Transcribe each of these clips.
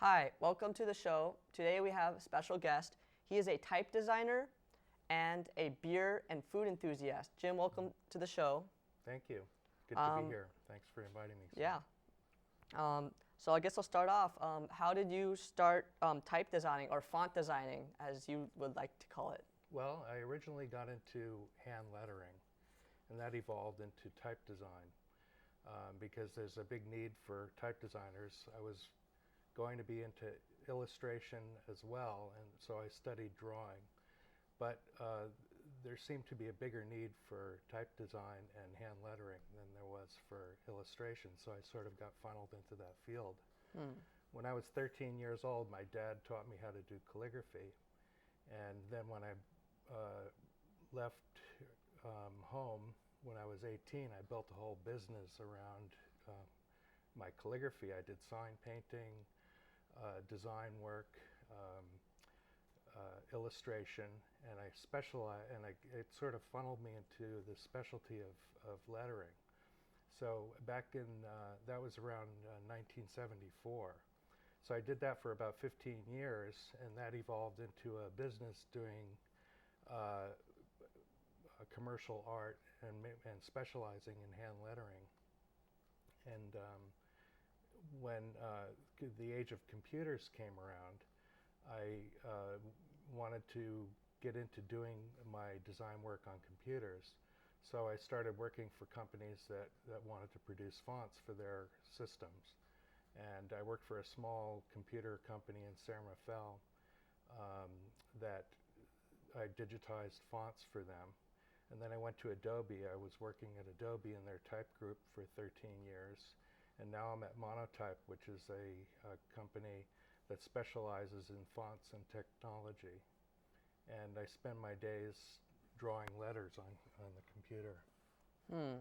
Hi, welcome to the show. Today we have a special guest. He is a type designer and a beer and food enthusiast. Jim, welcome to the show. Thank you. Good to be here. Thanks for inviting me. Yeah. So I guess I'll start off. How did you start type designing or font designing, as you would like to call it? Well, I originally got into hand lettering, and that evolved into type design because there's a big need for type designers. I was going to be into illustration as well, and so I studied drawing. But there seemed to be a bigger need for type design and hand lettering than there was for illustration, so I sort of got funneled into that field. When I was 13 years old, my dad taught me how to do calligraphy, and then when I left home when I was 18, I built a whole business around my calligraphy. I did sign painting, design work, illustration, and I specialized, and it sort of funneled me into the specialty of lettering. So back in, that was around 1974. So I did that for about 15 years, and that evolved into a business doing commercial art and specializing in hand lettering. And when the age of computers came around, I wanted to get into doing my design work on computers. So I started working for companies that wanted to produce fonts for their systems. And I worked for a small computer company in San Rafael that I digitized fonts for them. And then I went to Adobe. I was working at Adobe in their type group for 13 years. And now I'm at Monotype, which is a company that specializes in fonts and technology. And I spend my days drawing letters on the computer,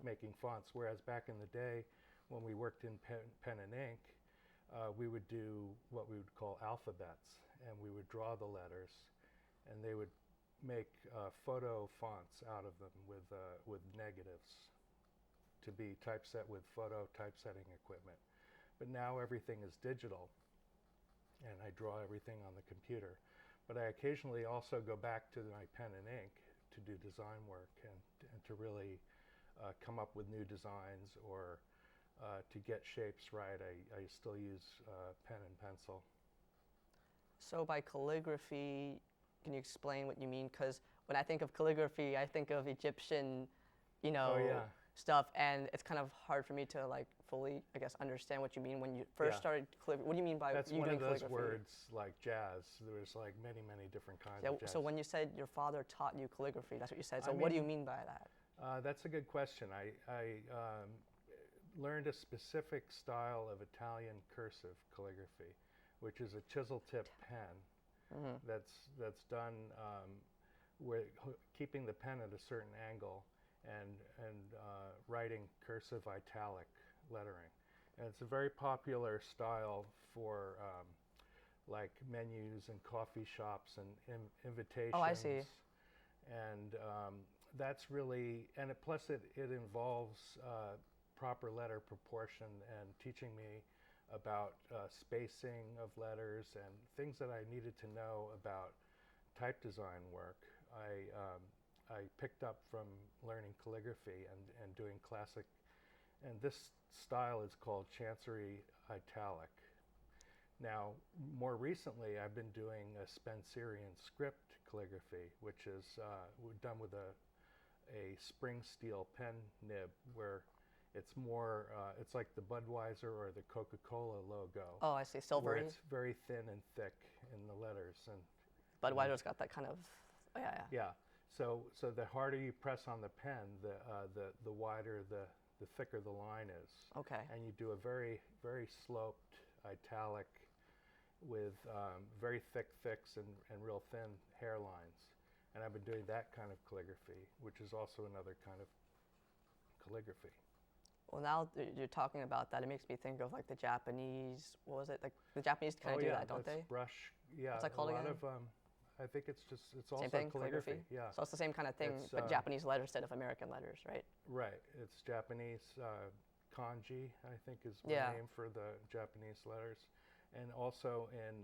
making fonts. Whereas back in the day, when we worked in pen and ink, we would do what we would call alphabets, and we would draw the letters, and they would make photo fonts out of them with negatives to be typeset with photo typesetting equipment. But now everything is digital, and I draw everything on the computer. But I occasionally also go back to my pen and ink to do design work and to really come up with new designs, or to get shapes right. I still use pen and pencil. So by calligraphy, can you explain what you mean? Because when I think of calligraphy, I think of Egyptian, stuff, and it's kind of hard for me to fully, I guess, understand what you mean when you first started calligraphy. What do you mean by That's you one doing of those calligraphy? words like jazz. There's like many different kinds of jazz. So when you said your father taught you calligraphy, that's what you said. So what do you mean by that? That's a good question. I learned a specific style of Italian cursive calligraphy, which is a chisel tip pen that's done with keeping the pen at a certain angle and writing cursive italic lettering. And it's a very popular style for like menus and coffee shops and invitations. Oh, I see. And that's really, and plus it involves proper letter proportion and teaching me about spacing of letters and things that I needed to know about type design work. I picked up from learning calligraphy and doing classic, and this style is called Chancery Italic. Now, more recently, I've been doing a Spencerian script calligraphy, which is done with a spring steel pen nib, where it's more, it's like the Budweiser or the Coca-Cola logo. Oh, I see, silvery. Where it's very thin and thick in the letters. And Budweiser's got that kind of, yeah. Yeah. So the harder you press on the pen, the wider, the thicker the line is. Okay. And you do a very sloped italic with very thick thicks and real thin hairlines. And I've been doing that kind of calligraphy, which is also another kind of calligraphy. Well, now that you're talking about that, it makes me think of like the Japanese. What was it? Like the Japanese kind of do that, don't they? Brush. Yeah. What's that called again? I think it's also Same thing, calligraphy. Yeah. So it's the same kind of thing, but Japanese letters instead of American letters, right? Right. It's Japanese kanji, I think is the name for the Japanese letters. and also in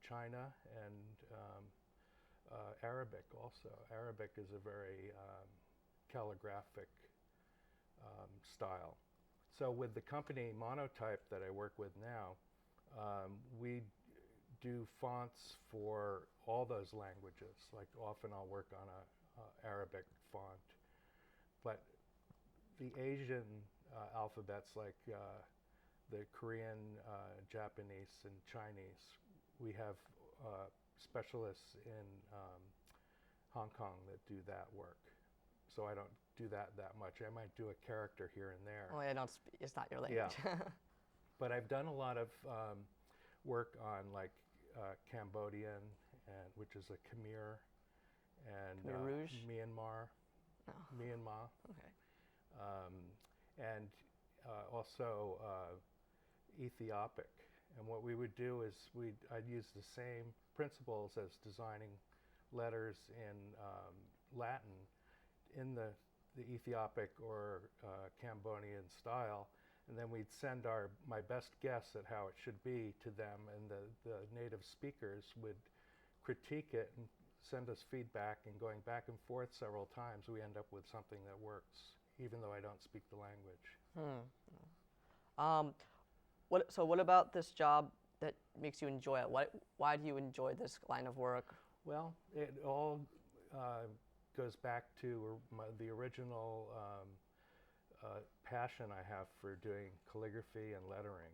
China and Arabic also. Arabic is a very calligraphic style. So with the company Monotype that I work with now, we do fonts for all those languages. Like often I'll work on a Arabic font, but the Asian alphabets like the Korean, Japanese, and Chinese, we have specialists in Hong Kong that do that work. So I don't do that much. I might do a character here and there. Oh, it's not your language. Yeah. But I've done a lot of work on like Cambodian, which is a Khmer, and Khmer Rouge? Myanmar. No. Myanmar. Okay. And also Ethiopic. And what we would do is I'd use the same principles as designing letters in Latin in the Ethiopic or Cambodian style, and then we'd send my best guess at how it should be to them, and the native speakers would critique it and send us feedback, and going back and forth several times, we end up with something that works, even though I don't speak the language. What about this job that makes you enjoy it? Why do you enjoy this line of work? Well, it all goes back to the original passion I have for doing calligraphy and lettering.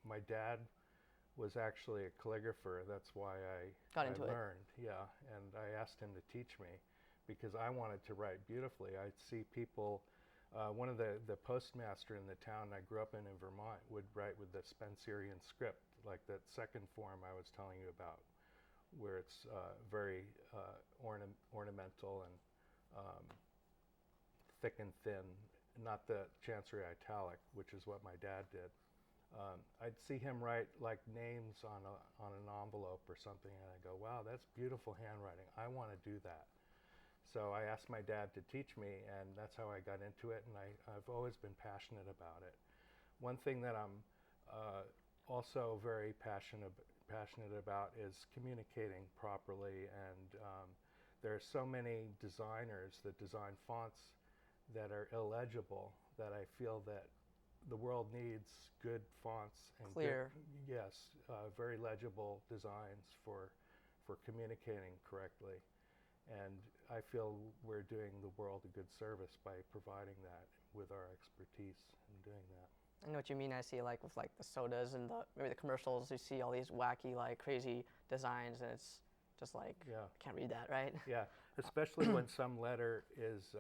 My dad was actually a calligrapher. That's why I learned. Yeah, and I asked him to teach me because I wanted to write beautifully. I'd see people. One of the postmaster in the town I grew up in Vermont would write with the Spencerian script, like that second form I was telling you about, where it's very ornamental and thick and thin, not the Chancery italic, which is what my dad did. I'd see him write like names on an envelope or something, and I go, wow, that's beautiful handwriting. I want to do that. So I asked my dad to teach me, and that's how I got into it, and I've always been passionate about it. One thing that I'm also very passionate about is communicating properly, and there are so many designers that design fonts that are illegible that I feel that the world needs good fonts and clear. Very legible designs for communicating correctly. And I feel we're doing the world a good service by providing that with our expertise in doing that. I know what you mean. I see like with like the sodas and maybe the commercials, you see all these wacky, like crazy designs, and it's just like, I can't read that, right? Yeah, especially when some letter is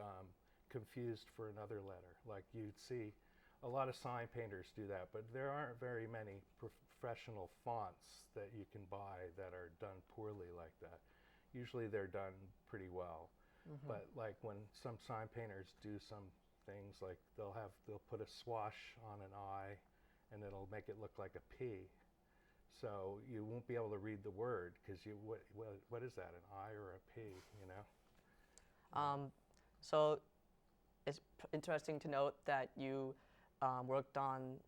confused for another letter. Like you'd see a lot of sign painters do that, but there aren't very many professional fonts that you can buy that are done poorly like that. Usually they're done pretty well, but like when some sign painters do some things, like they'll put a swash on an I, and it'll make it look like a P. So you won't be able to read the word because what is that, an I or a P? You know. So it's interesting to note that you worked on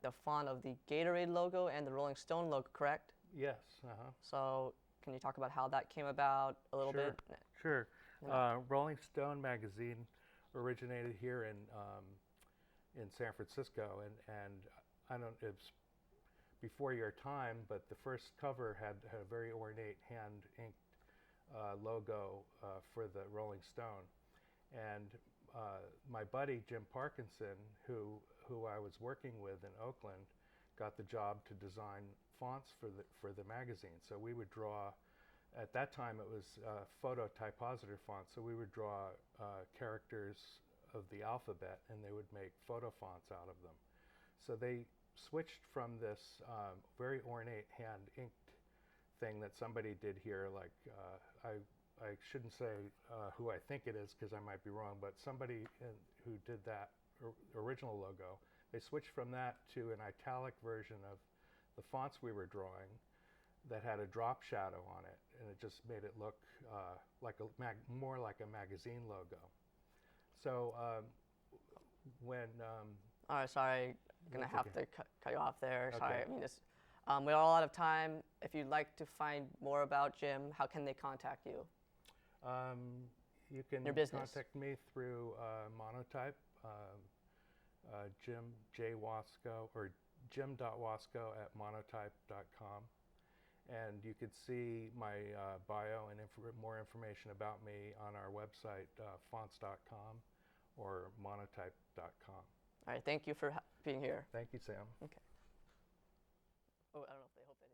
the font of the Gatorade logo and the Rolling Stone logo, correct? Yes. So can you talk about how that came about a little bit? Sure. Rolling Stone magazine originated here in San Francisco, and I don't. It's before your time, but the first cover had a very ornate hand-inked logo for the Rolling Stone, and my buddy Jim Parkinson, who I was working with in Oakland, got the job to design fonts for the magazine. So we would draw. At that time, it was phototypositor fonts. So we would draw characters of the alphabet, and they would make photo fonts out of them. So they switched from this very ornate hand-inked thing that somebody did here. Like I shouldn't say who I think it is because I might be wrong, but somebody who did that original logo, they switched from that to an italic version of the fonts we were drawing that had a drop shadow on it, and it just made it look more like a magazine logo. So when all right, sorry, gonna That's have okay. to cut you off there. Sorry, Okay. I mean, we are all out of time. If you'd like to find more about Jim, how can they contact you? You can Your business. contact me through Monotype, Jim J. Wasco, or jim.wasco@monotype.com. And you could see my bio and more information about me on our website, fonts.com or monotype.com. All right, thank you for being here. Thank you, Sam. Okay. Oh, I don't know if they hope they